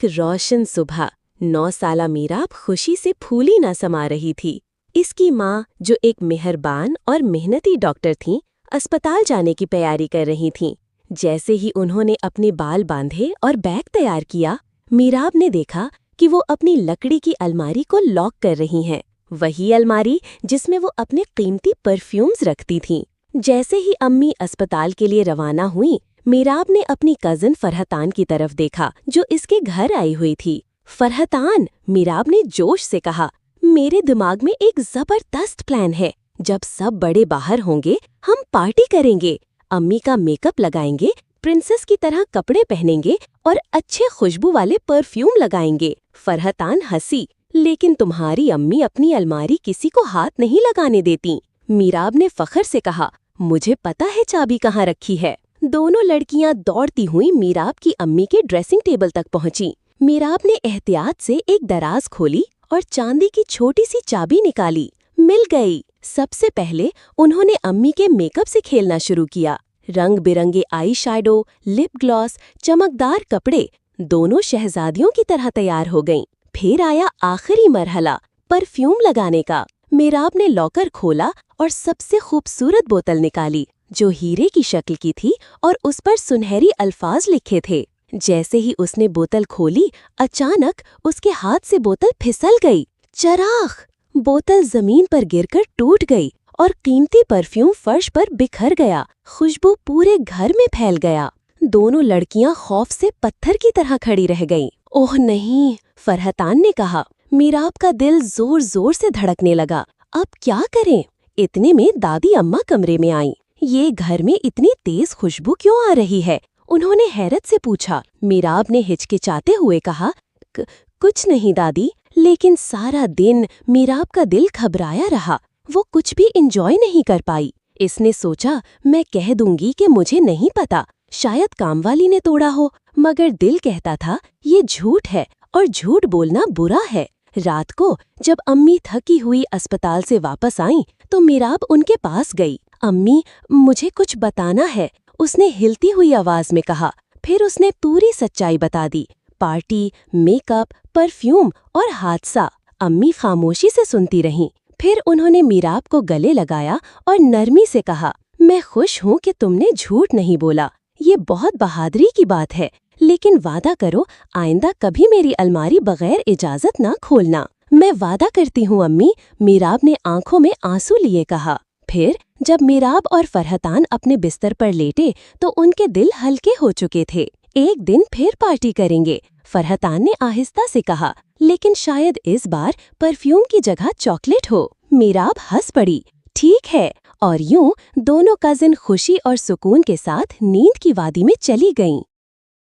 एक रोशन सुबह 9 साला मीराब खुशी से फूली न समा रही थी। इसकी माँ, जो एक मेहरबान और मेहनती डॉक्टर थीं, अस्पताल जाने की तैयारी कर रही थीं। जैसे ही उन्होंने अपने बाल बांधे और बैग तैयार किया, मीराब ने देखा कि वो अपनी लकड़ी की अलमारी को लॉक कर रही हैं। वही अलमारी जिसमें वो अपने कीमती परफ्यूम्स रखती थीं। जैसे ही अम्मी अस्पताल के लिए रवाना हुई, मीराब ने अपनी कज़न फरहतान की तरफ देखा, जो इसके घर आई हुई थी। फरहतान, मीराब ने जोश से कहा, मेरे दिमाग में एक जबरदस्त प्लान है। जब सब बड़े बाहर होंगे, हम पार्टी करेंगे, अम्मी का मेकअप लगाएंगे, प्रिंसेस की तरह कपड़े पहनेंगे और अच्छे खुशबू वाले परफ्यूम लगाएंगे। फरहतान हंसी, लेकिन तुम्हारी अम्मी अपनी अलमारी किसी को हाथ नहीं लगाने देती। मीराब ने फख्र से कहा, मुझे पता है चाबी कहाँ रखी है। दोनों लड़कियां दौड़ती हुई मीराब की अम्मी के ड्रेसिंग टेबल तक पहुंची। मीराब ने एहतियात से एक दराज खोली और चांदी की छोटी सी चाबी निकाली। मिल गई। सबसे पहले उन्होंने अम्मी के मेकअप से खेलना शुरू किया। रंग बिरंगे आई शैडो, लिप ग्लॉस, चमकदार कपड़े, दोनों शहजादियों की तरह तैयार हो गईं। फिर आया आखिरी मरहला, परफ्यूम लगाने का। मीराब ने लॉकर खोला और सबसे खूबसूरत बोतल निकाली, जो हीरे की शक्ल की थी और उस पर सुनहरी अल्फाज लिखे थे। जैसे ही उसने बोतल खोली, अचानक उसके हाथ से बोतल फिसल गई। चराख! बोतल जमीन पर गिरकर टूट गई और कीमती परफ्यूम फर्श पर बिखर गया। खुशबू पूरे घर में फैल गया। दोनों लड़कियां खौफ से पत्थर की तरह खड़ी रह गईं। ओह नहीं, फरहतान ने कहा। मीराब का दिल जोर जोर से धड़कने लगा। अब क्या करें? इतने में दादी अम्मा कमरे में आईं। ये घर में इतनी तेज खुशबू क्यों आ रही है? उन्होंने हैरत से पूछा। मीराब ने हिचकिचाते हुए कहा, कुछ नहीं दादी। लेकिन सारा दिन मीराब का दिल घबराया रहा। वो कुछ भी इंजॉय नहीं कर पाई। इसने सोचा, मैं कह दूंगी कि मुझे नहीं पता, शायद कामवाली ने तोड़ा हो। मगर दिल कहता था, ये झूठ है और झूठ बोलना बुरा है। रात को जब अम्मी थकी हुई अस्पताल से वापस आईं, तो मीराब उनके पास गई। अम्मी, मुझे कुछ बताना है, उसने हिलती हुई आवाज में कहा। फिर उसने पूरी सच्चाई बता दी। पार्टी, मेकअप, परफ्यूम और हादसा। अम्मी खामोशी से सुनती रहीं। फिर उन्होंने मीराब को गले लगाया और नरमी से कहा, मैं खुश हूँ कि तुमने झूठ नहीं बोला। ये बहुत बहादुरी की बात है, लेकिन वादा करो, आइंदा कभी मेरी अलमारी बगैर इजाजत ना खोलना। मैं वादा करती हूँ अम्मी, मीराब ने आंखों में आंसू लिए कहा। फिर जब मीराब और फरहतान अपने बिस्तर पर लेटे, तो उनके दिल हल्के हो चुके थे। एक दिन फिर पार्टी करेंगे, फरहतान ने आहिस्ता से कहा, लेकिन शायद इस बार परफ्यूम की जगह चॉकलेट हो। मीराब हंस पड़ी। ठीक है। और यूं दोनों कजिन खुशी और सुकून के साथ नींद की वादी में चली गईं।